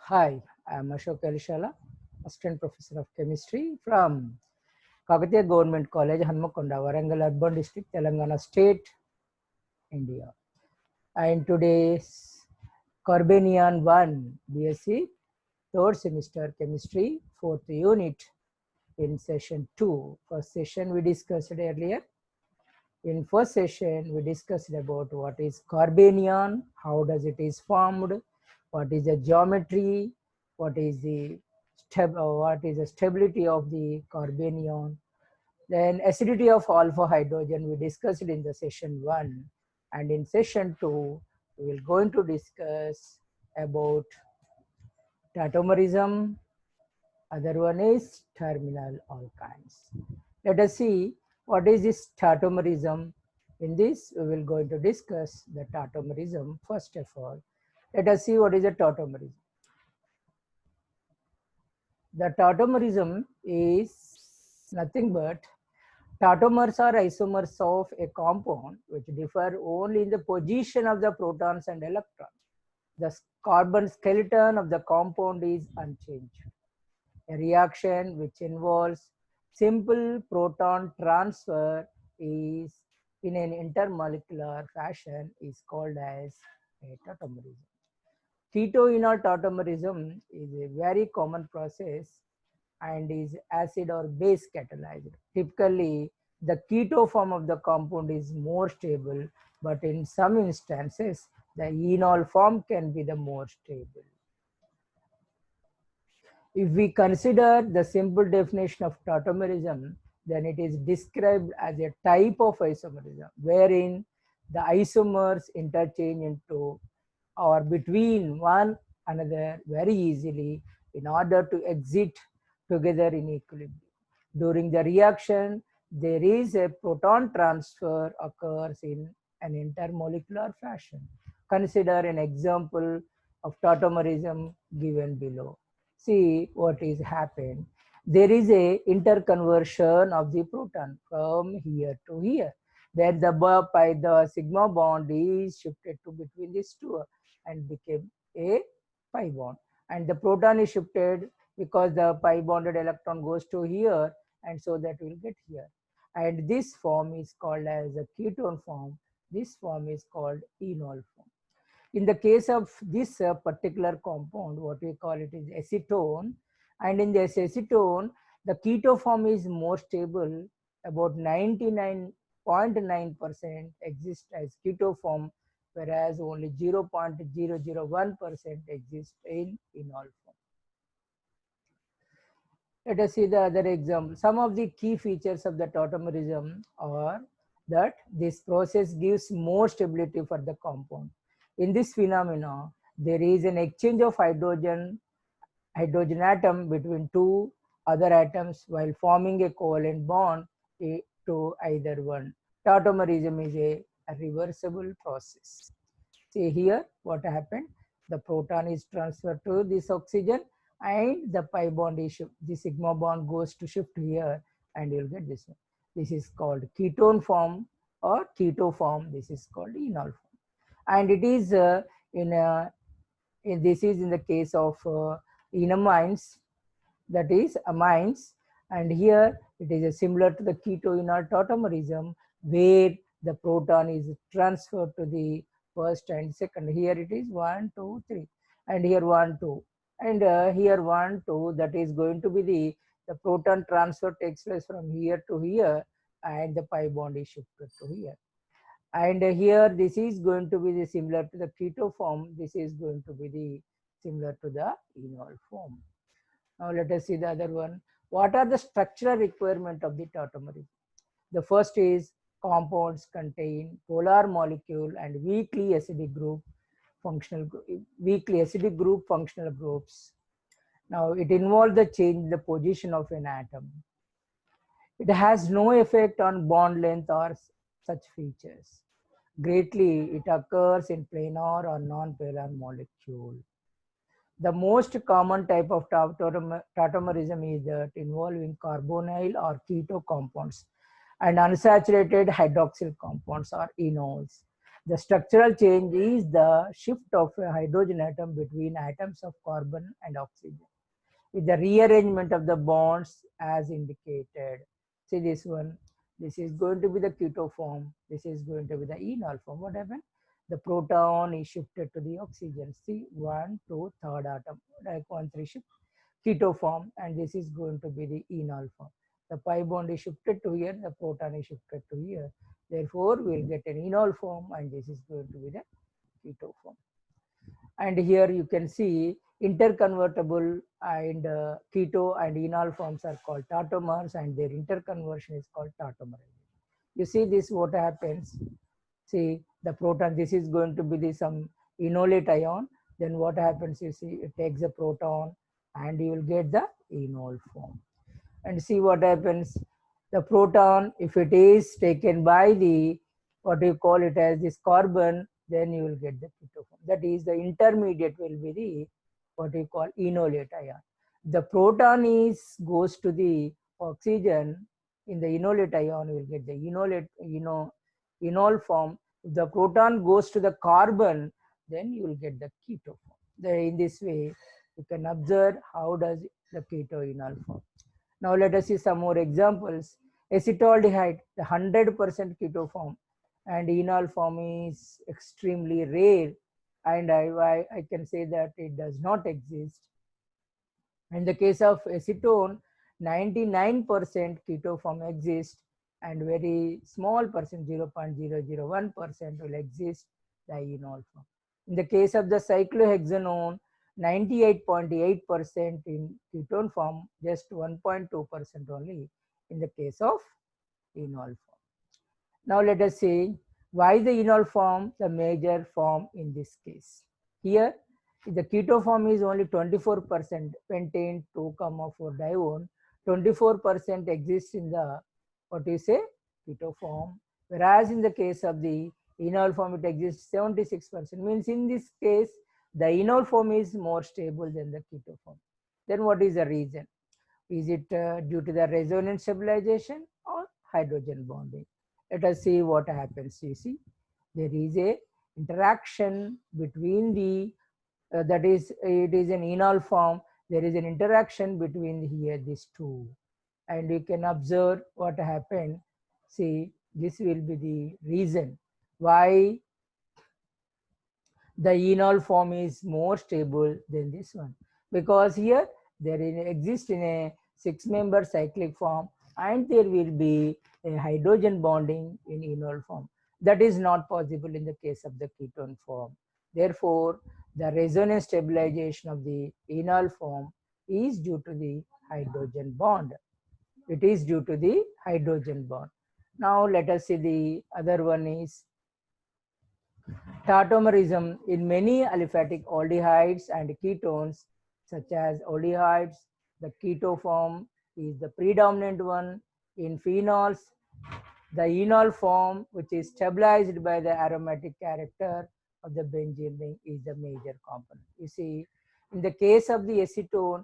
Hi, I am Ashok Alishala, Assistant Professor of Chemistry from Kakatiya Government College, Hanmakonda, Warangal Urban District, Telangana State, India. And today's Carbanian 1 BSc, third semester Chemistry, fourth unit in session 2. First session we discussed earlier. In first session, we discussed about what is carbanion, how does it is formed, what is the geometry, what is the stability of the carbanion. Then acidity of alpha hydrogen we discussed in the session 1, and in session 2 we will going to discuss about tautomerism. Other one is terminal alkynes. Let us see what is this tautomerism. In this, we will going to discuss the tautomerism first of all. Let us see what is a tautomerism. The tautomerism is nothing but tautomers are isomers of a compound which differ only in the position of the protons and electrons. The carbon skeleton of the compound is unchanged. A reaction which involves simple proton transfer is in an intermolecular fashion is called as a tautomerism. Ketoenol tautomerism is a very common process and is acid or base catalyzed. Typically, the keto form of the compound is more stable, but in some instances, the enol form can be the more stable. If we consider the simple definition of tautomerism, then it is described as a type of isomerism wherein the isomers interchange into or between one another very easily in order to exit together in equilibrium. During the reaction, there is a proton transfer occurs in an intermolecular fashion. Consider an example of tautomerism given below. See what is happened. There is a interconversion of the proton from here to here. Where the sigma bond is shifted to between these two and became a pi bond. And the proton is shifted because the pi bonded electron goes to here, and so that will get here. And this form is called as a ketone form. This form is called enol form. In the case of this particular compound, what we call it is acetone, and in this acetone, the keto form is more stable, about 99.9% exists as keto form, whereas only 0.001% exists in enol form. Let us see the other example. Some of the key features of the tautomerism are that this process gives more stability for the compound. In this phenomena, there is an exchange of hydrogen atom between two other atoms while forming a covalent bond to either one. Tautomerism is a reversible process. See here what happened. The proton is transferred to this oxygen and the pi bond is the sigma bond goes to shift here and you'll get this one. This is called ketone form or keto form. This is called enol form. And it is this is in the case of enamines, that is amines, and here it is similar to the ketoenol tautomerism where the proton is transferred to the first and second. Here it is 1 2 3 and here 1 2 and here 1 2, that is going to be the proton transfer takes place from here to here and the pi bond is shifted to here. And here this is going to be the similar to the keto form, this is going to be the similar to the enol form. Now let us see the other one. What are the structural requirement of the tautomerism? The first is compounds contain polar molecule and weakly acidic group functional groups. Now it involves the change in the position of an atom. It has no effect on bond length or such features. Greatly, it occurs in planar or non-polar molecule. The most common type of tautomerism is that involving carbonyl or keto compounds and unsaturated hydroxyl compounds or enols. The structural change is the shift of a hydrogen atom between atoms of carbon and oxygen with the rearrangement of the bonds as indicated. See this one, this is going to be the keto form, this is going to be the enol form. What happened? The proton is shifted to the oxygen. See, 1, 2, third atom, like 1, 3 shift, keto form, and this is going to be the enol form. The pi bond is shifted to here, the proton is shifted to here. Therefore, we will get an enol form, and this is going to be the keto form. And here you can see interconvertible and keto and enol forms are called tautomers, and their interconversion is called tautomerization. You see this, what happens? See the proton, this is going to be the some enolate ion. Then what happens? You see, it takes a proton and you will get the enol form. And see what happens. The proton, if it is taken by the, what you call it as this carbon, then you will get the keto form. That is, the intermediate will be the, what you call, enolate ion. The proton is goes to the oxygen. In the enolate ion, you will get the enolate, enol form. If the proton goes to the carbon, then you will get the keto form. In this way, you can observe how does the keto enol form. Now let us see some more examples. Acetaldehyde, the 100% keto form, and enol form is extremely rare, and I can say that it does not exist. In the case of acetone, 99% keto form exists, and very small percent, 0.001% will exist the enol form. In the case of the cyclohexanone, 98.8% in ketone form, just 1.2% only in the case of enol form. Now let us see why the enol form the major form in this case. Here the keto form is only 24% pentane 2,4 dione, 24% exists in the, what you say, keto form, whereas in the case of the enol form it exists 76%. Means in this case the enol form is more stable than the keto form. Then what is the reason? Is it due to the resonance stabilization or hydrogen bonding? Let us see what happens. You see, there is a interaction between the, that is, it is an enol form. There is an interaction between here these two, and you can observe what happened. See, this will be the reason why the enol form is more stable than this one, because here there exists in a 6-member cyclic form, and there will be a hydrogen bonding in enol form. That is not possible in the case of the ketone form. Therefore, the resonance stabilization of the enol form is due to the hydrogen bond. It is due to the hydrogen bond. Now let us see the other one is tautomerism. In many aliphatic aldehydes and ketones, such as aldehydes, the keto form is the predominant one. In phenols, the enol form, which is stabilized by the aromatic character of the benzene ring, is the major component. You see, in the case of the acetone,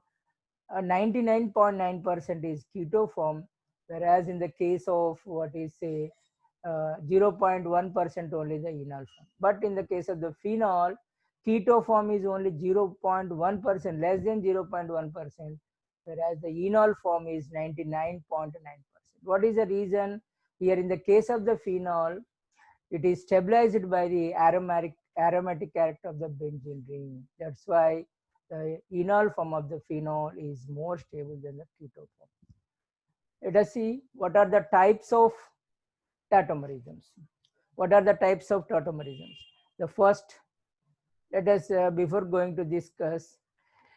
99.9% is keto form, whereas in the case of, what is say, 0.1% only the enol form. But in the case of the phenol, keto form is only 0.1%, less than 0.1%, whereas the enol form is 99.9%. What is the reason? Here in the case of the phenol, it is stabilized by the aromatic character of the benzene ring. That's why the enol form of the phenol is more stable than the keto form. Let us see what are the types of tautomerisms. What are the types of tautomerisms? The first, let us, before going to discuss,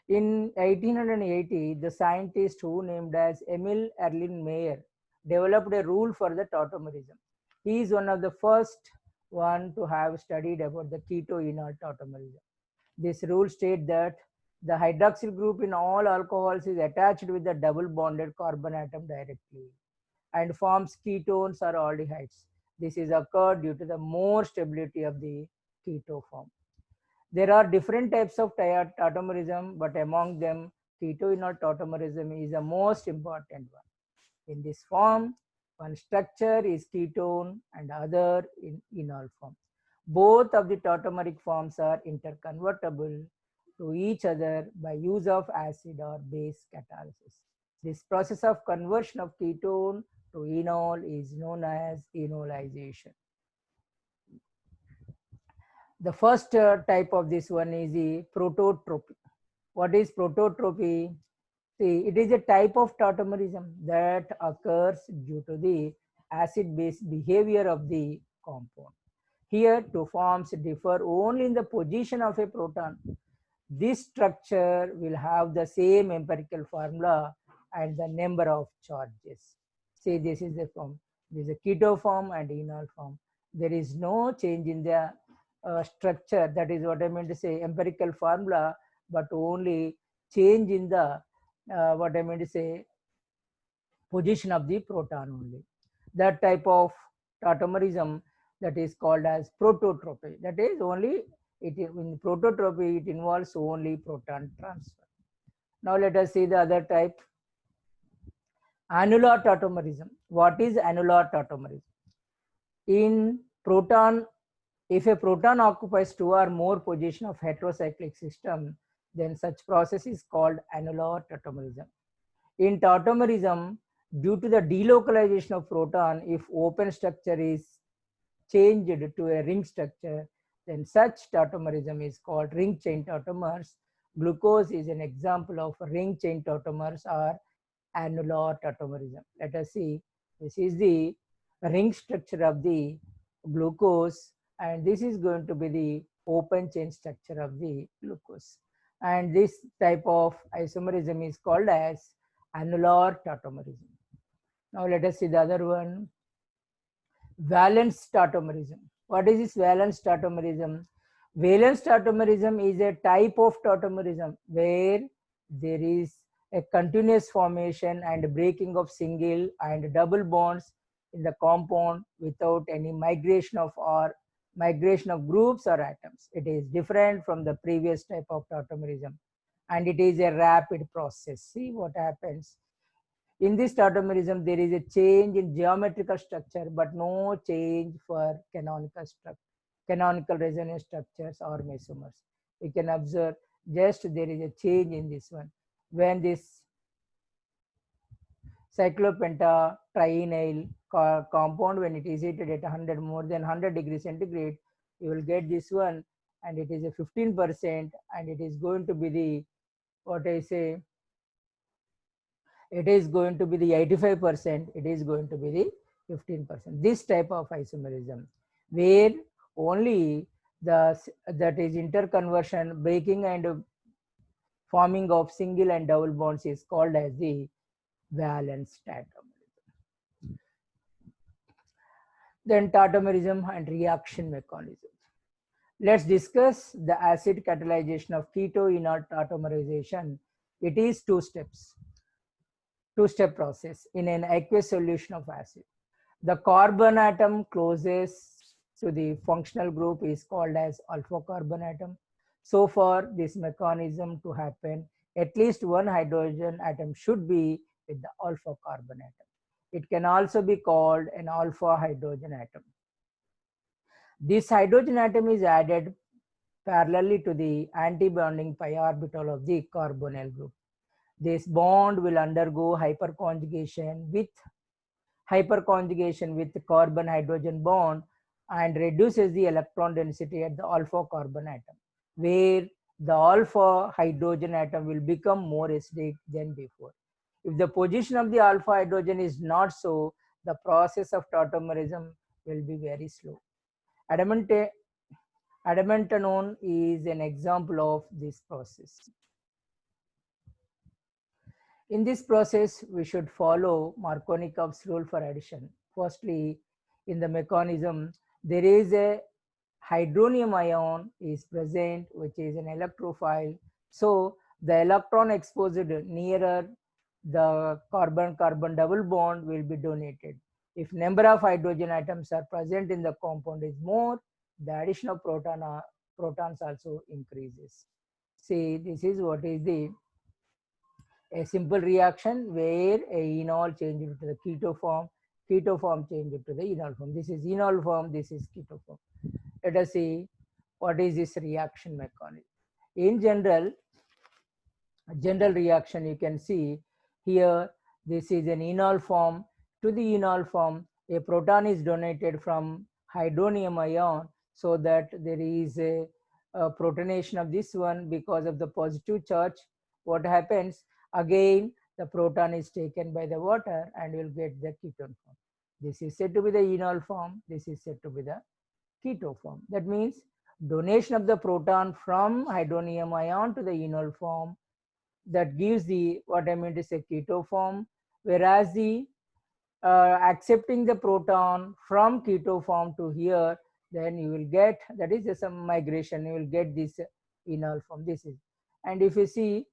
in 1880, the scientist who named as Emil Erlenmeyer developed a rule for the tautomerism. He is one of the first one to have studied about the keto-enol tautomerism. This rule states that the hydroxyl group in all alcohols is attached with the double bonded carbon atom directly and forms ketones or aldehydes. This is occurred due to the more stability of the keto form. There are different types of tautomerism, but among them, keto-enol tautomerism is the most important one. In this form, one structure is ketone and other in enol form. Both of the tautomeric forms are interconvertible to each other by use of acid or base catalysis. This process of conversion of ketone to enol is known as enolization. The first type of this one is the prototropy. What is prototropy? See, it is a type of tautomerism that occurs due to the acid-base behavior of the compound. Here, two forms differ only in the position of a proton. This structure will have the same empirical formula and the number of charges. See, this is the form. This is a keto form and enol form. There is no change in the structure. That is what I meant to say, empirical formula, but only change in the what I meant to say, position of the proton only. That type of tautomerism, that is called as prototropy. That is only in prototropy it involves only proton transfer. Now let us see the other type, annular tautomerism. What is annular tautomerism? In proton, if a proton occupies two or more positions of heterocyclic system, then such process is called annular tautomerism. In tautomerism, due to the delocalization of proton, if open structure is changed to a ring structure, then such tautomerism is called ring chain tautomers. Glucose is an example of ring chain tautomers or annular tautomerism. Let us see, this is the ring structure of the glucose, and this is going to be the open chain structure of the glucose. And this type of isomerism is called as annular tautomerism. Now let us see the other one, valence tautomerism. What is this valence tautomerism? Valence tautomerism is a type of tautomerism where there is a continuous formation and breaking of single and double bonds in the compound without any migration of groups or atoms. It is different from the previous type of tautomerism, and it is a rapid process. See what happens. In this tautomerism, there is a change in geometrical structure, but no change for canonical resonance structures or mesomers. We can observe just there is a change in this one. When this cyclopenta trienal compound, when it is heated at 100 more than 100 degrees centigrade, you will get this one, and it is a 15%, and it is going to be the, what I say, it is going to be the 85%, it is going to be the 15%. This type of isomerism, where only that is interconversion, breaking and forming of single and double bonds is called as the valence tautomerism. Then tautomerism and reaction mechanism. Let's discuss the acid catalyzation of keto-enol tautomerization. It is two-step process in an aqueous solution of acid. The carbon atom closest to the functional group is called as alpha carbon atom. So for this mechanism to happen, at least one hydrogen atom should be with the alpha carbon atom. It can also be called an alpha hydrogen atom. This hydrogen atom is added parallelly to the anti-bonding pi orbital of the carbonyl group. This bond will undergo hyperconjugation with carbon hydrogen bond and reduces the electron density at the alpha carbon atom, where the alpha hydrogen atom will become more acidic than before. If the position of the alpha hydrogen is not so, the process of tautomerism will be very slow. Adamantanone is an example of this process. In this process, we should follow Markovnikov's rule for addition. Firstly, in the mechanism, there is a hydronium ion is present, which is an electrophile. So the electron exposed nearer the carbon-carbon double bond will be donated. If number of hydrogen atoms are present in the compound is more, the addition of protons also increases. See, this is what is a simple reaction where a enol changed to the keto form changed to the enol form. This is enol form, this is keto form. let us see what is this reaction mechanism. In general reaction, you can see here, this is an enol form. To the enol form, a proton is donated from hydronium ion, so that there is a protonation of this one because of the positive charge. What happens? Again, the proton is taken by the water and will get the ketone form. This is said to be the enol form. This is said to be the keto form. That means donation of the proton from hydronium ion to the enol form, that gives the, what I mean to say, keto form, whereas the accepting the proton from keto form to here, then you will get, that is some migration, you will get this enol form. This is, and if you see,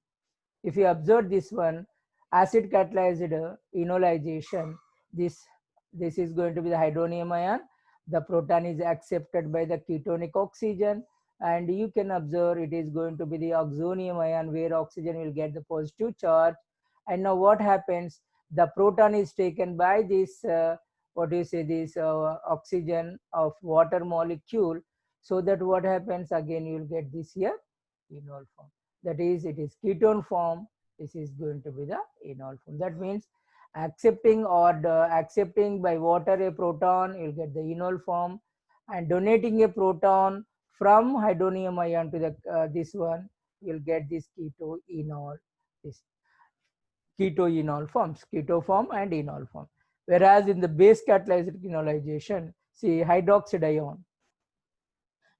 if you observe this one, acid catalyzed enolization, this is going to be the hydronium ion. The proton is accepted by the ketonic oxygen, and you can observe it is going to be the oxonium ion, where oxygen will get the positive charge. And now what happens? The proton is taken by this what do you say, this oxygen of water molecule, so that what happens, again you will get this here enol form. That is, it is ketone form. This is going to be the enol form. That means accepting accepting by water a proton, you will get the enol form, and donating a proton from hydronium ion to the this one, you will get this keto enol, this keto enol forms, keto form and enol form. Whereas in the base catalyzed enolization, see, hydroxide ion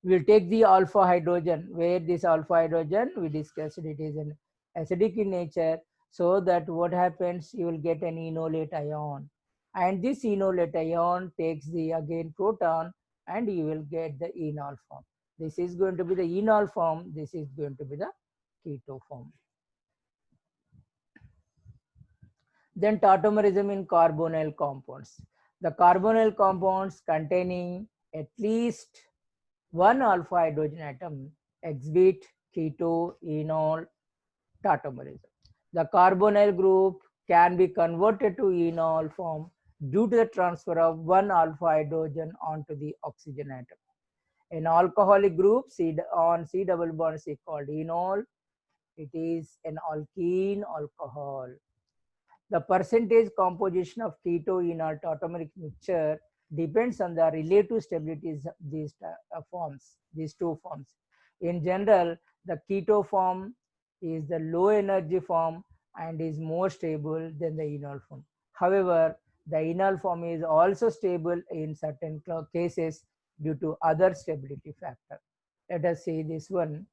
will take the alpha hydrogen, where this alpha hydrogen, we discussed, it is an acidic in nature, so that what happens, you will get an enolate ion, and this enolate ion takes the again proton, and you will get the enol form. This is going to be the enol form, this is going to be the keto form. Then tautomerism in carbonyl compounds. The carbonyl compounds containing at least one alpha hydrogen atom exhibit keto enol tautomerism. The carbonyl group can be converted to enol form due to the transfer of one alpha hydrogen onto the oxygen atom. An alcoholic group on C double bond is called enol. It is an alkene alcohol. The percentage composition of keto enol tautomeric mixture depends on the relative stabilities of these forms, these two forms. In general, the keto form is the low energy form and is more stable than the enol form. However, the enol form is also stable in certain cases due to other stability factor. Let us see this one.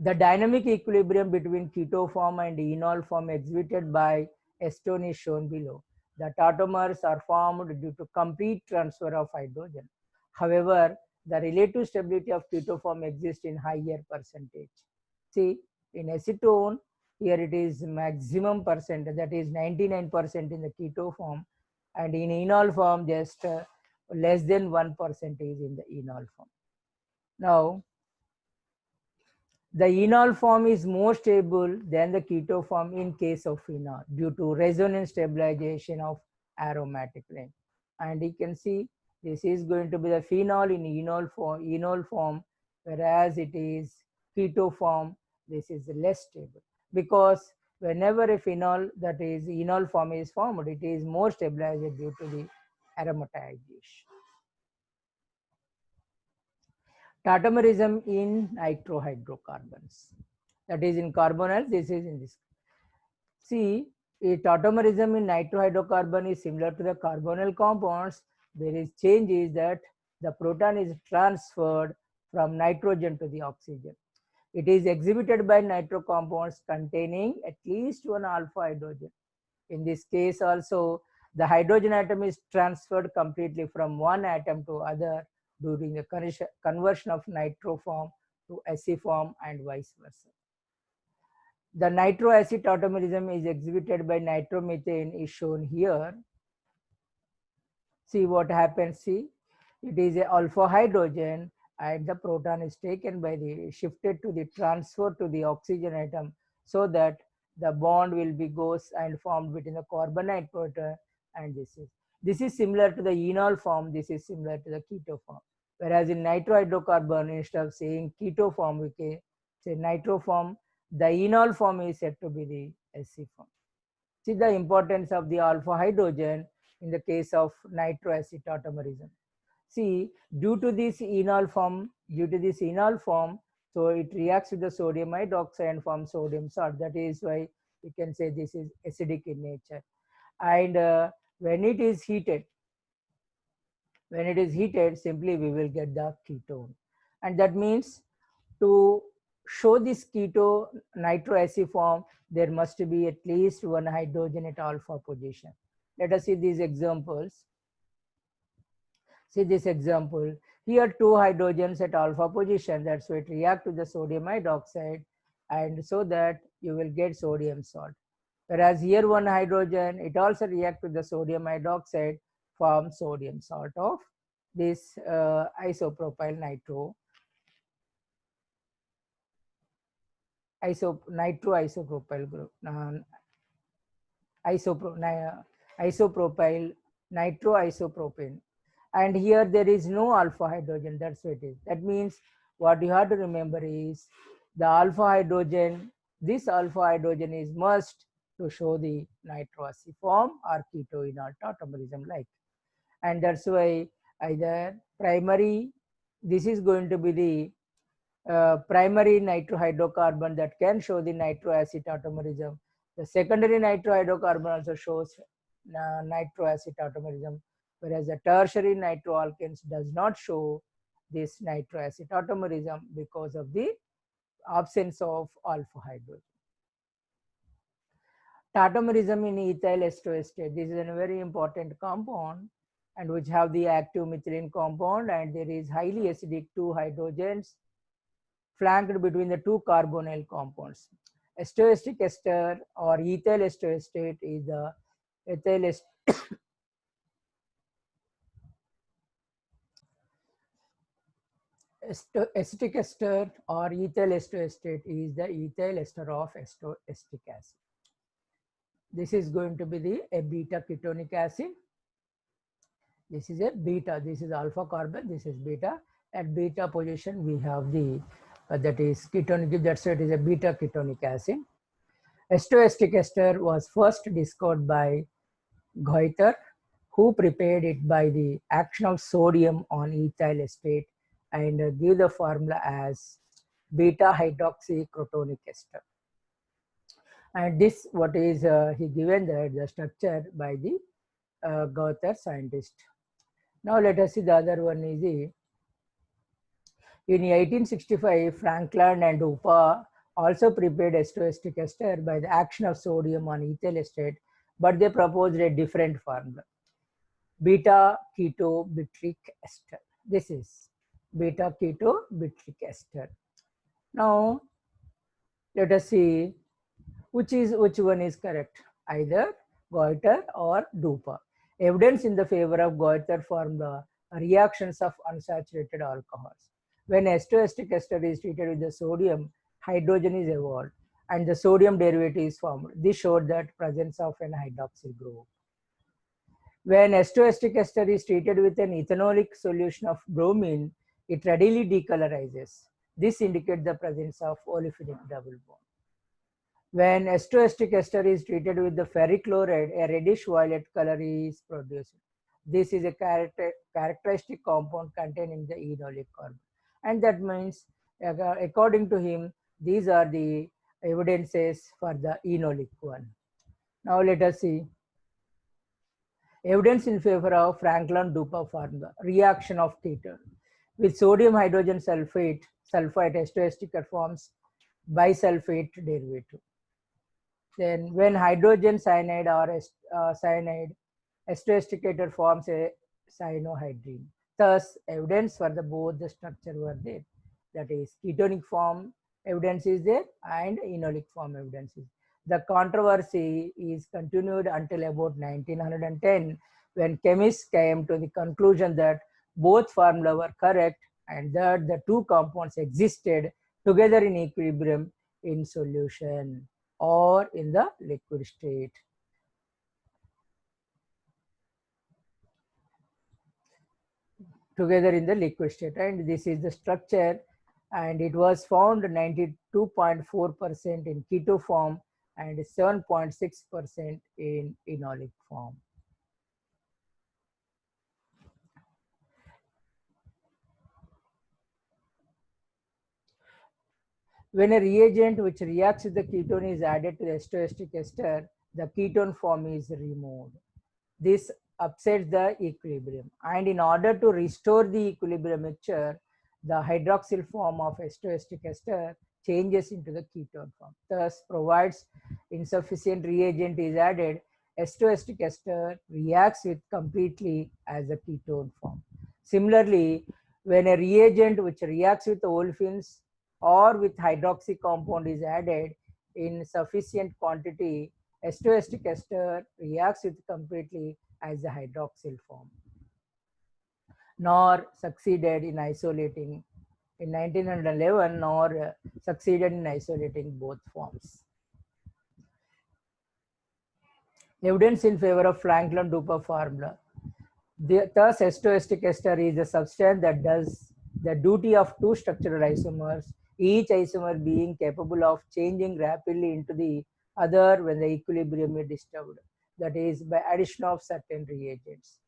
The dynamic equilibrium between keto form and enol form exhibited by acetone is shown below. The tautomers are formed due to complete transfer of hydrogen. However, the relative stability of keto form exists in higher percentage. See, in acetone, here it is maximum percent, that is 99% in the keto form, and in enol form just less than 1% is in the enol form. Now, the enol form is more stable than the keto form in case of phenol due to resonance stabilization of aromatic length. And you can see this is going to be the phenol in enol form, whereas it is keto form, this is less stable, because whenever a phenol, that is enol form, is formed, it is more stabilized due to the aromatization. Tautomerism in nitrohydrocarbons, that is in carbonyl, this is in this. See, a tautomerism in nitrohydrocarbon is similar to the carbonyl compounds. There is change is that the proton is transferred from nitrogen to the oxygen. It is exhibited by nitro compounds containing at least one alpha hydrogen. In this case also, the hydrogen atom is transferred completely from one atom to other during the conversion of nitro form to acid form and vice versa. The nitroacid tautomerism is exhibited by nitromethane is shown here. See what happens, see, it is a alpha hydrogen and the proton is taken by the, shifted to the transfer to the oxygen atom, so that the bond will be goes and formed between the carbonate proton, and this is similar to the enol form, this is similar to the keto form. Whereas in nitrohydrocarbon, instead of saying keto form, we can say nitro form. The enol form is said to be the SC form. See the importance of the alpha hydrogen in the case of nitroacid tautomerism. See, due to this enol form, so it reacts with the sodium hydroxide and forms sodium salt. That is why we can say this is acidic in nature. And when it is heated, simply we will get the ketone. And that means to show this keto nitroacid form, there must be at least one hydrogen at alpha position. Let us see these examples. See this example. Here two hydrogens at alpha position, that's why it react with the sodium hydroxide, and so that you will get sodium salt. Whereas here one hydrogen, it also react with the sodium hydroxide, form sodium salt of this isopropyl nitro isopropyl group, isopropyl nitro isopropane. And here there is no alpha hydrogen, that's what it is. That means what you have to remember is the alpha hydrogen, this alpha hydrogen is must to show the nitroacid form or ketoenol tautomerism like. And that's why either primary, this is going to be the primary nitrohydrocarbon that can show the nitroacid tautomerism. The secondary nitrohydrocarbon also shows nitroacid tautomerism, whereas the tertiary nitroalkanes does not show this nitroacid tautomerism because of the absence of alpha hydrogen. Tautomerism in ethyl esteroestate, this is a very important compound and which have the active methylene compound, and there is highly acidic two hydrogens flanked between the two carbonyl compounds. Esteroestic ester or ethyl esteroestate is the ethyl acetic ester or ethyl esteroestate is the ethyl ester of esteroestic acid. This is going to be a beta ketonic acid. This is a beta, this is alpha carbon, this is beta. At beta position we have the that is ketonic, that's why it is a beta ketonic acid. Esteroestic ester was first discovered by Goiter, who prepared it by the action of sodium on ethyl acetate and give the formula as beta hydroxycrotonic ester. And this what is he given the structure by the Goiter scientist. Now let us see the other one is the in 1865 Franklin and Upa also prepared esteroestic ester by the action of sodium on ethyl acetate, but they proposed a different formula, beta keto butyric ester. This is beta keto butyric ester. Now let us see which one is correct, either Goiter or Dupa. Evidence in the favor of Goiter from the reactions of unsaturated alcohols. When esteroestic ester is treated with the sodium, hydrogen is evolved and the sodium derivative is formed. This showed that presence of an hydroxyl group. When esteroestic ester is treated with an ethanolic solution of bromine, it readily decolorizes. This indicates the presence of olefinic double bond. When esteroestic ester is treated with the ferric chloride, a reddish violet color is produced. This is a characteristic compound containing the enolic carbon. And that means, according to him, these are the evidences for the enolic one. Now let us see. Evidence in favor of Franklin-Dupa formula, reaction of ketone. With sodium hydrogen sulfate, esteroestic forms bisulfate derivative. Then when hydrogen cyanide or cyanide, esteroesticator forms a cyanohydrine. Thus, evidence for both the structure were there. That is, ketonic form evidence is there and enolic form evidence is. The controversy is continued until about 1910, when chemists came to the conclusion that both formula were correct and that the two compounds existed together in equilibrium in solution or in the liquid state. together in the liquid state, and this is the structure, and it was found 92.4% in keto form and 7.6% in enolic form. When a reagent which reacts with the ketone is added to the esteroesteric ester, the ketone form is removed. This upsets the equilibrium, and in order to restore the equilibrium mixture, the hydroxyl form of esteroesteric ester changes into the ketone form. Thus, provides insufficient reagent is added, esteroesteric ester reacts with completely as a ketone form. Similarly, when a reagent which reacts with olefins or with hydroxy compound is added in sufficient quantity, esteroesteric ester reacts with completely as a hydroxyl form. Nor succeeded in isolating in 1911, nor succeeded in isolating both forms. Evidence in favor of Franklin-Dupont formula. Thus, esteroesteric ester is a substance that does the duty of two structural isomers, each isomer being capable of changing rapidly into the other when the equilibrium is disturbed, that is, by addition of certain reagents.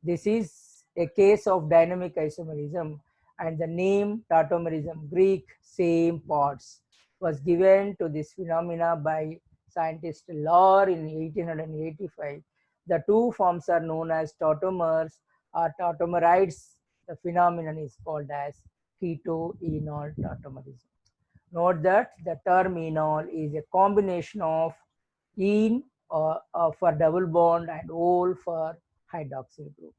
This is a case of dynamic isomerism, and the name tautomerism, Greek same parts, was given to this phenomena by scientist Lohr in 1885. The two forms are known as tautomers or tautomerides. The phenomenon is called as keto-enol tautomerism. Note that the term enol is a combination of en for double bond and ol for hydroxyl group.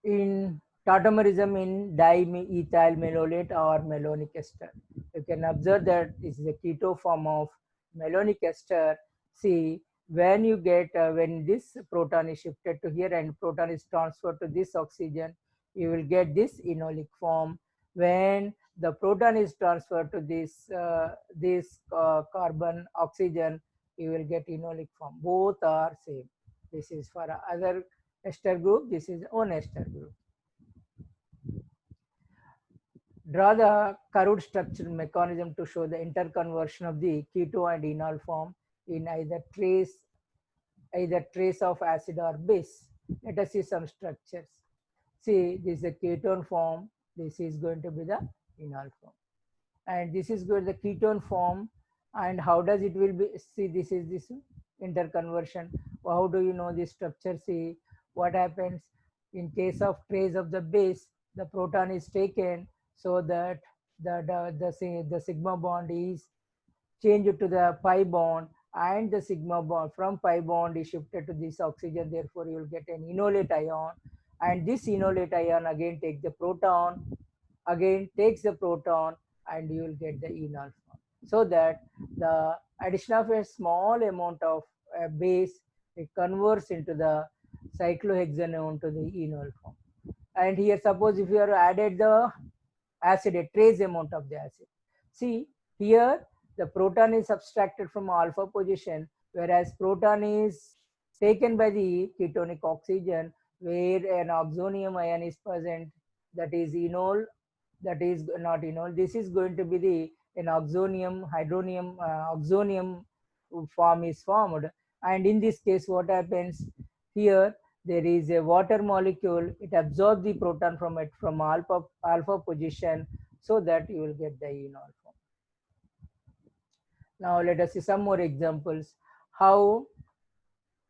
In tautomerism in dimethyl malolate or malonic ester, you can observe that this is a keto form of malonic ester. See, when you get when this proton is shifted to here and proton is transferred to this oxygen, you will get this enolic form. When the proton is transferred to this carbon oxygen, you will get enolic form. Both are same. This is for other ester group, this is own ester group. Draw the curved structural mechanism to show the interconversion of the keto and enol form in either trace of acid or base. Let us see some structures. See, this is a ketone form, this is going to be the enol form, and this is going to the ketone form. And how does it will be? See, this is this interconversion. How do you know this structure? See what happens in case of trace of the base, the proton is taken so that the sigma bond is changed to the pi bond, and the sigma bond from pi bond is shifted to this oxygen. Therefore, you will get an enolate ion, and this enolate ion again takes the proton, and you will get the enol form. So that the addition of a small amount of base, it converts into the cyclohexanone to the enol form. And here, suppose if you have added the acid, a trace amount of the acid. See, here the proton is subtracted from alpha position, whereas proton is taken by the ketonic oxygen, where an oxonium ion is present, that is enol, that is not enol. This is going to be the an oxonium, hydronium, oxonium form is formed. And in this case, what happens here? There is a water molecule, it absorbs the proton from it from alpha position, so that you will get the enol form. Now let us see some more examples how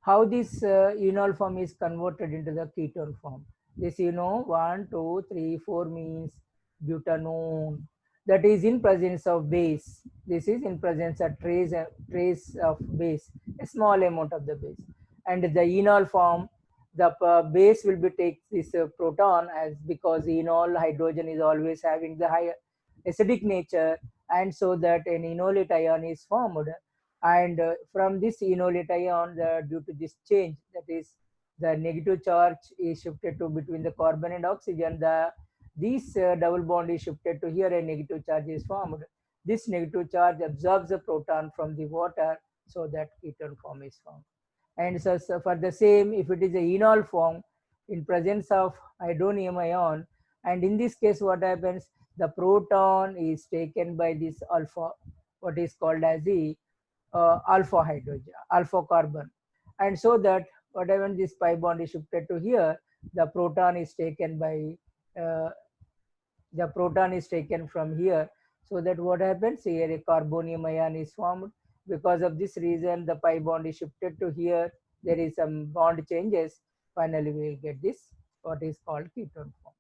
this enol form is converted into the ketone form. This 1 2 3 4 means butanone, that is in presence of base. This is in presence of trace of base, a small amount of the base. And the enol form, the base will be take this proton, as because enol hydrogen is always having the higher acidic nature, and so that an enolate ion is formed. And from this enolate ion, due to this change, that is the negative charge is shifted to between the carbon and oxygen, this double bond is shifted to here, a negative charge is formed. This negative charge absorbs the proton from the water, so that ketone form is formed. And so for the same, if it is a enol form, in presence of hydronium ion. And in this case, what happens? The proton is taken by this alpha, what is called as the alpha hydrogen, alpha carbon. And so that whatever this pi bond is shifted to here, the proton is taken by uh, the proton is taken from here, so that what happens here, a carbonium ion is formed. Because of this reason, the pi bond is shifted to here, there is some bond changes, finally we will get this what is called ketone form.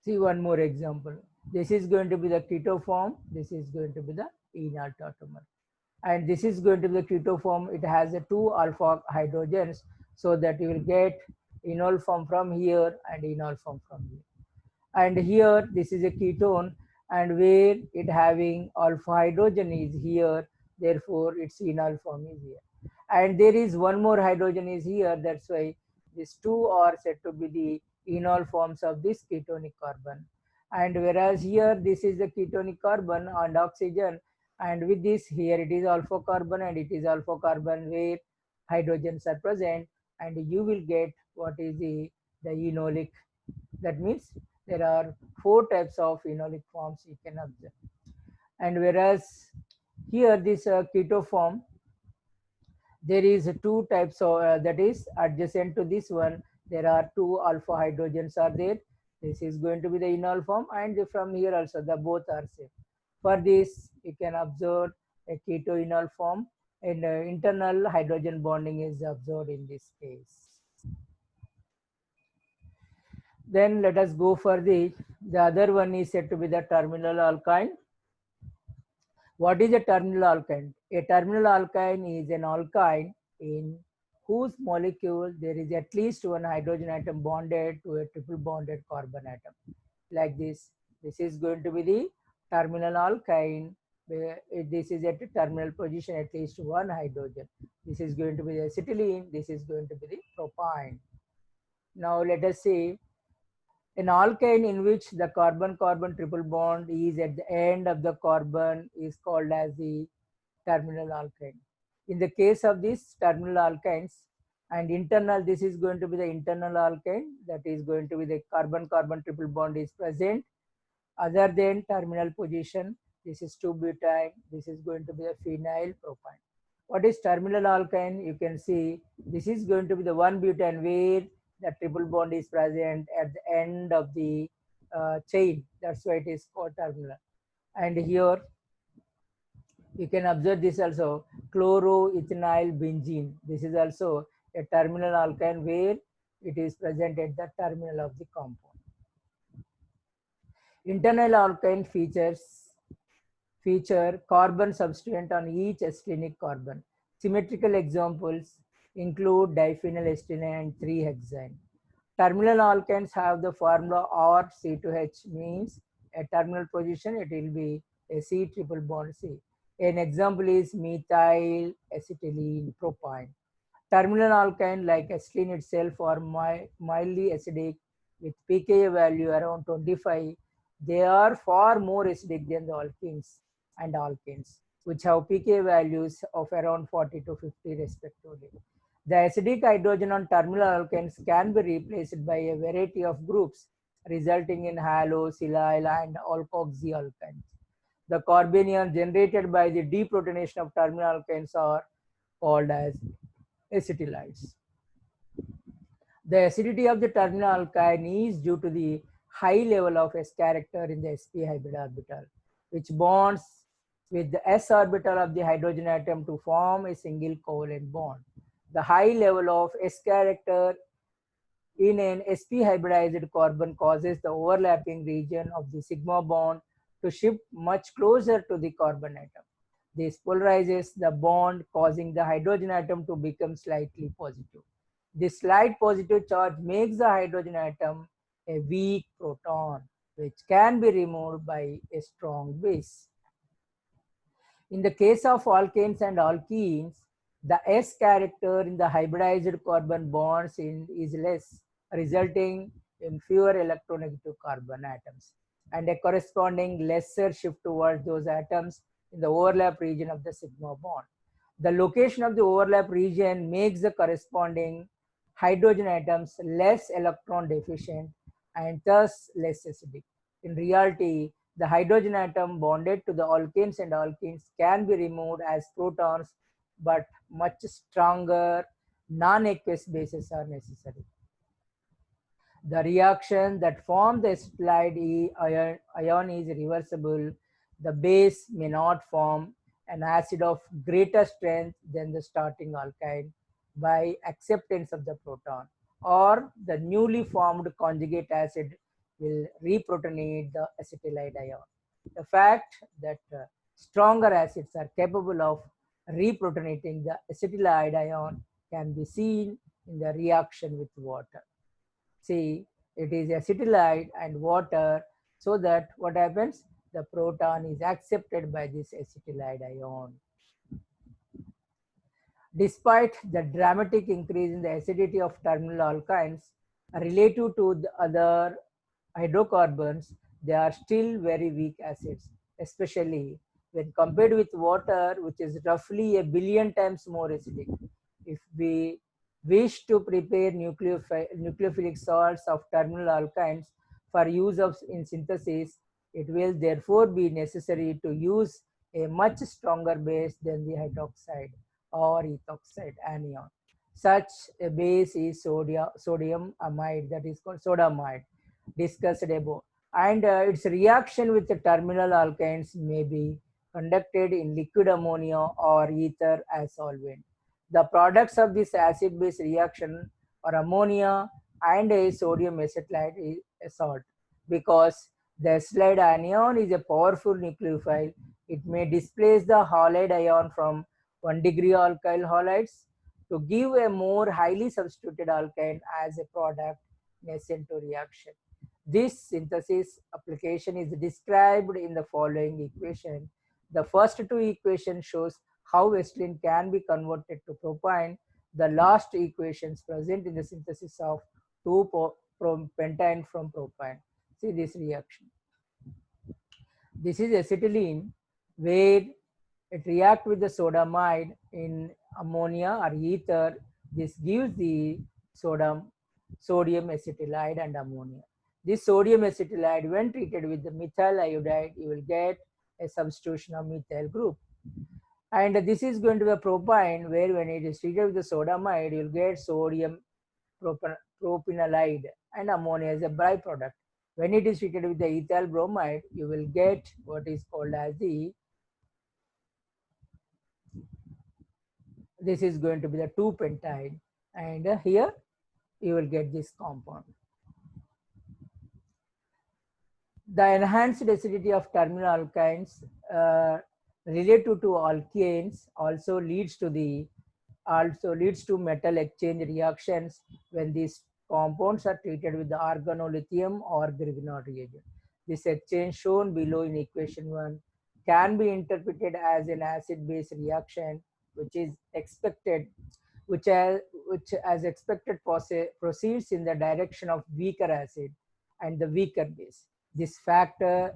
See one more example. This is going to be the keto form, this is going to be the enol tautomer, and this is going to be the keto form. It has the two alpha hydrogens, so that you will get enol form from here and enol form from here. And here this is a ketone, and where it having alpha hydrogen is here, therefore its enol form is here. And there is one more hydrogen is here, that's why these two are said to be the enol forms of this ketonic carbon. And whereas here this is the ketonic carbon and oxygen, and with this here it is alpha carbon, and it is alpha carbon where hydrogens are present, and you will get what is the enolic. That means there are four types of enolic forms you can observe. And whereas here this keto form, there is two types of that is adjacent to this one, there are two alpha hydrogens are there. This is going to be the enol form, and from here also the both are same. For this you can observe a keto enol form, and internal hydrogen bonding is observed in this case. Then let us go for the other one is said to be the terminal alkyne. What is a terminal alkyne? A terminal alkyne is an alkyne in whose molecule there is at least one hydrogen atom bonded to a triple bonded carbon atom. Like this. This is going to be the terminal alkyne. Where this is at a terminal position, at least one hydrogen. This is going to be the acetylene. This is going to be the propyne. Now let us see an alkyne in which the carbon-carbon triple bond is at the end of the carbon is called as the terminal alkyne. In the case of these terminal alkynes and internal, this is going to be the internal alkyne, that is going to be the carbon-carbon triple bond is present. Other than terminal position, this is 2-butyne, this is going to be a phenyl propyne. What is terminal alkyne? You can see this is going to be the 1-butane where the triple bond is present at the end of the chain. That's why it is called terminal. And here you can observe this also, chloroethynyl benzene. This is also a terminal alkyne where it is present at the terminal of the compound. Internal alkyne feature carbon substituent on each acetylenic carbon. Symmetrical examples include diphenyl and 3-hexane. Terminal alkynes have the formula RC2H, means a terminal position it will be a C triple bond C. An example is methyl acetylene propyne. Terminal alkyne like acetylene itself are mildly acidic with pKa value around 25. They are far more acidic than the alkenes and alkanes, which have pKa values of around 40 to 50 respectively. The acidic hydrogen on terminal alkanes can be replaced by a variety of groups, resulting in halo, silyl, and alkoxy alkynes. The carbanions generated by the deprotonation of terminal alkanes are called as acetylides. The acidity of the terminal alkyne is due to the high level of S character in the sp hybrid orbital, which bonds with the s orbital of the hydrogen atom to form a single covalent bond. The high level of S character in an sp hybridized carbon causes the overlapping region of the sigma bond to shift much closer to the carbon atom. This polarizes the bond, causing the hydrogen atom to become slightly positive. This slight positive charge makes the hydrogen atom a weak proton, which can be removed by a strong base. In the case of alkanes and alkenes, the S character in the hybridized carbon bonds is less, resulting in fewer electronegative carbon atoms and a corresponding lesser shift towards those atoms in the overlap region of the sigma bond. The location of the overlap region makes the corresponding hydrogen atoms less electron deficient and thus less acidic. In reality, the hydrogen atom bonded to the alkanes and alkenes can be removed as protons, but much stronger non-aqueous bases are necessary. The reaction that forms the acetylide ion is reversible. The base may not form an acid of greater strength than the starting alkyne by acceptance of the proton, or the newly formed conjugate acid will reprotonate the acetylide ion. The fact that stronger acids are capable of reprotonating the acetylide ion can be seen in the reaction with water. See, it is acetylide and water, so that what happens? The proton is accepted by this acetylide ion. Despite the dramatic increase in the acidity of terminal alkynes relative to the other hydrocarbons, they are still very weak acids, especially when compared with water, which is roughly a billion times more acidic. If we wish to prepare nucleophilic salts of terminal alkynes for use in synthesis, it will therefore be necessary to use a much stronger base than the hydroxide or ethoxide anion. Such a base is sodium amide, that is called sodamide, discussed above. And its reaction with the terminal alkynes may be conducted in liquid ammonia or ether as solvent. The products of this acid-base reaction are ammonia and a sodium acetylide is a salt. Because the acetylide anion is a powerful nucleophile, it may displace the halide ion from 1-degree alkyl halides to give a more highly substituted alkyne as a product in a SN2 reaction. This synthesis application is described in the following equation. The first two equations shows how acetylene can be converted to propane. The last equations present in the synthesis of 2-pentane from propane. See this reaction. This is acetylene where it reacts with the sodamide in ammonia or ether. This gives the sodium acetylide and ammonia. This sodium acetylide, when treated with the methyl iodide, you will get a substitution of methyl group. And this is going to be a propane, where when it is treated with the sodamide, you will get sodium propionalide and ammonia as a byproduct. When it is treated with the ethyl bromide, you will get what is called as this is going to be the 2-pentide, and here you will get this compound. The enhanced acidity of terminal alkynes related to alkanes also leads to metal exchange reactions when these compounds are treated with the organolithium or Grignard reagent. This exchange shown below in equation 1 can be interpreted as an acid-base reaction, which as expected proceeds in the direction of weaker acid and the weaker base. This factor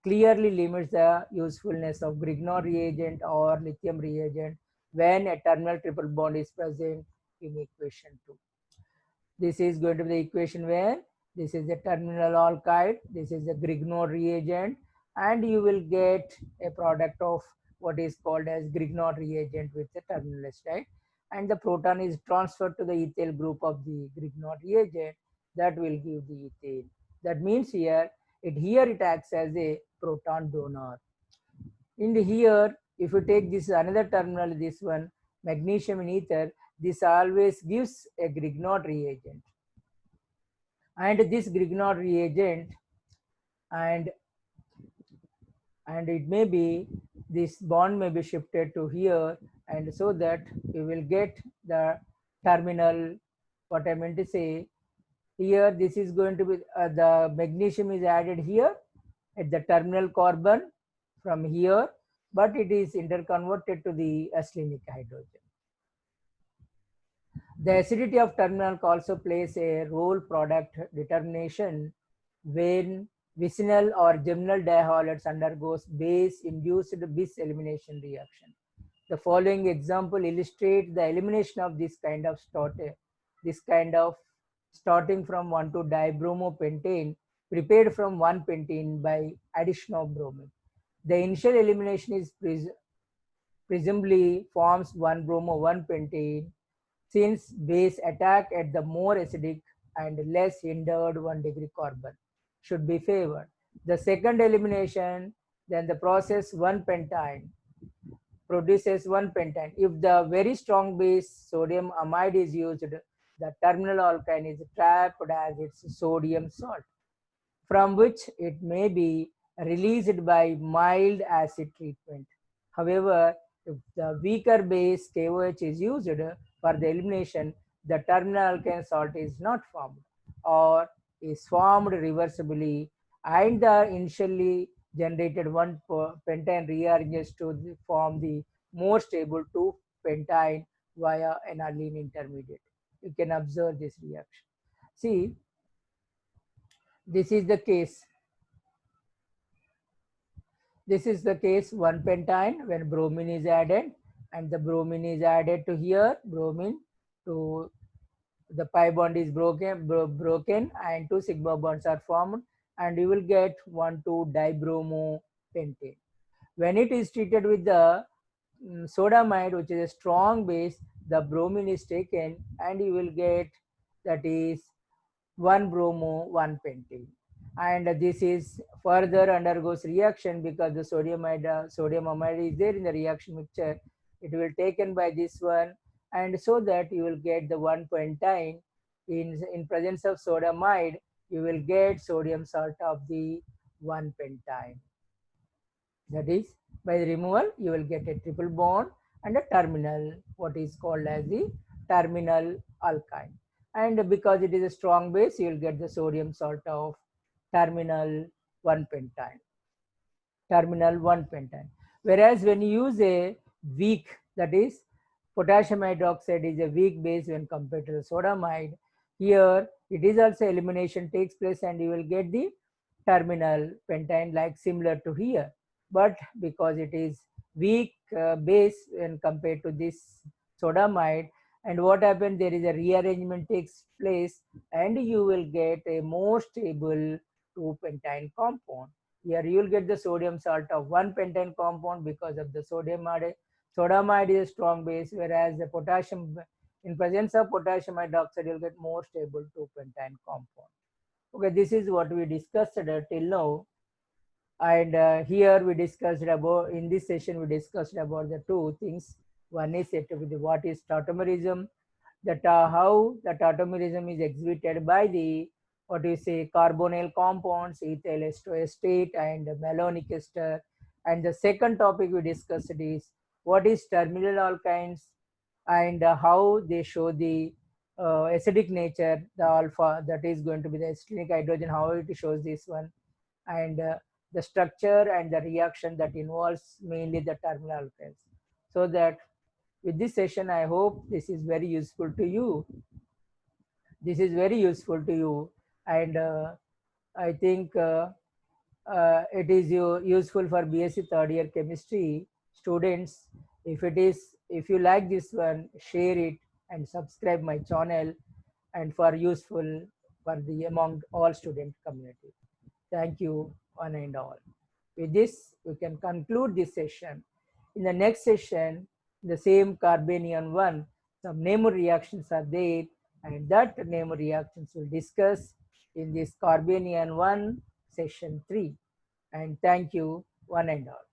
clearly limits the usefulness of Grignard reagent or lithium reagent when a terminal triple bond is present in equation 2. This is going to be the equation where this is the terminal alkyde, this is the Grignard reagent, and you will get a product of what is called as Grignard reagent with the terminal acetylide, and the proton is transferred to the ethyl group of the Grignard reagent that will give the ethane. That means here it acts as a proton donor. In here, if you take this another terminal, this one, magnesium in ether, this always gives a Grignard reagent. And this Grignard reagent, and it may be, this bond may be shifted to here, and so that you will get the terminal, what I meant to say, here this is going to be, the magnesium is added here at the terminal carbon from here, but it is interconverted to the acetylenic hydrogen. The acidity of terminal also plays a role product determination when vicinal or geminal dihalides undergoes base-induced bis elimination reaction. The following example illustrates the elimination of this kind of this kind of starting from 1,2-dibromopentane prepared from 1-pentene by addition of bromine. The initial elimination is presumably forms 1-bromo-1-pentane since base attack at the more acidic and less hindered 1-degree carbon should be favored. The second elimination, then the process 1-pentane produces 1-pentane. If the very strong base sodium amide is used, the terminal alkyne is trapped as its sodium salt, from which it may be released by mild acid treatment. However, if the weaker base KOH is used for the elimination, the terminal alkyne salt is not formed or is formed reversibly, and the initially generated 1-pentane rearranges to form the more stable 2-pentane via aniline intermediate. You can observe this reaction. See, this is the case. This is the case 1-pentane when bromine is added, and the bromine is added to here, bromine to the pi bond is broken and 2 sigma bonds are formed, and you will get 1,2-dibromopentane. When it is treated with the sodamide, which is a strong base, the bromine is taken and you will get, that is 1-bromo-1-pentane. And this is further undergoes reaction because the sodium amide is there in the reaction mixture. It will taken by this one, and so that you will get the 1-pentane in presence of sodamide, you will get sodium salt of the 1-pentane. That is, by the removal, you will get a triple bond and a terminal, what is called as the terminal alkyne. And because it is a strong base, you will get the sodium salt of terminal 1-pentane. Terminal 1-pentane. Whereas when you use a weak, that is, potassium hydroxide is a weak base when compared to the sodamide. Here, it is also elimination takes place and you will get the terminal pentane like similar to here. But because it is weak base when compared to this sodamide, and what happens, there is a rearrangement takes place and you will get a more stable 2-pentane compound. Here you will get the sodium salt of 1-pentane compound because of the sodamide is a strong base, whereas the potassium, in presence of potassium hydroxide, you will get more stable 2-pentane compound. Okay, this is what we discussed till now. And here we discussed about, in this session, we discussed about the two things. One is what is tautomerism, that how the tautomerism is exhibited by the, what you say, carbonyl compounds, ethyl esteroestate and malonic ester. And the second topic we discussed is what is terminal alkynes and how they show the acidic nature, the alpha, that is going to be the acidic hydrogen, how it shows this one, and the structure and the reaction that involves mainly the terminal alkynes. So that with this session, I hope this is very useful to you. This is very useful to you, and I think it is useful for BSc third year chemistry students. If you like this one, share it and subscribe my channel, and for useful for the among all student community. Thank you, one and all. With this, we can conclude this session. In the next session, the same carbanion one, some Nemer reactions are there, and that Nemer reactions will discuss in this carbanion one session 3. And thank you, one and all.